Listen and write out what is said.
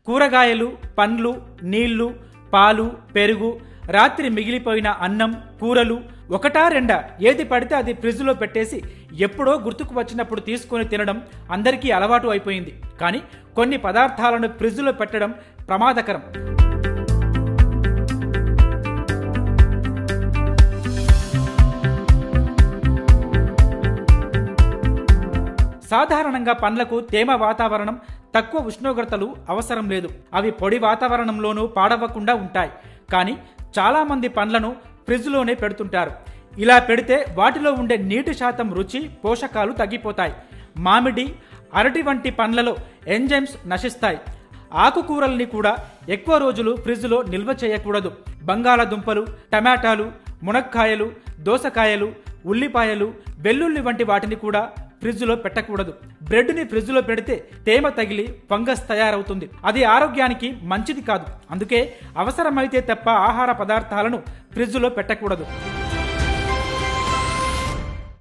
కూరగాయలు, పండ్లు, నీళ్లు, పాలు, పెరుగు, రాత్రి మిగిలిపోయిన అన్నం, కూరలు ఒకటా రెండా ఏది పడితే అది ఫ్రిడ్జ్లో పెట్టేసి ఎప్పుడో గుర్తుకు వచ్చినప్పుడు తీసుకొని తినడం అందరికీ అలవాటు అయిపోయింది. కానీ కొన్ని పదార్థాలను ఫ్రిడ్జ్లో పెట్టడం ప్రమాదకరం. సాధారణంగా పండ్లకు తేమ వాతావరణం, తక్కువ ఉష్ణోగ్రతలు అవసరం లేదు. అవి పొడి వాతావరణంలోనూ పాడవకుండా ఉంటాయి. కానీ చాలామంది పండ్లను ఫ్రిడ్జ్లోనే పెడుతుంటారు. ఇలా పెడితే వాటిలో ఉండే నీటి శాతం, రుచి, పోషకాలు తగ్గిపోతాయి. మామిడి, అరటి వంటి పండ్లలో ఎంజైమ్స్ నశిస్తాయి. ఆకుకూరల్ని కూడా ఎక్కువ రోజులు ఫ్రిడ్జ్లో నిల్వ చేయకూడదు. బంగాళదుంపలు, టమాటాలు, మునక్కాయలు, దోసకాయలు, ఉల్లిపాయలు, వెల్లుల్లి వంటి వాటిని కూడా ఫ్రిడ్జ్లో పెట్టకూడదు. బ్రెడ్ని ఫ్రిడ్జ్లో పెడితే తేమ తగిలి ఫంగస్ తయారవుతుంది. అది ఆరోగ్యానికి మంచిది కాదు. అందుకే అవసరమైతే తప్ప ఆహార పదార్థాలను ఫ్రిడ్జ్లో పెట్టకూడదు.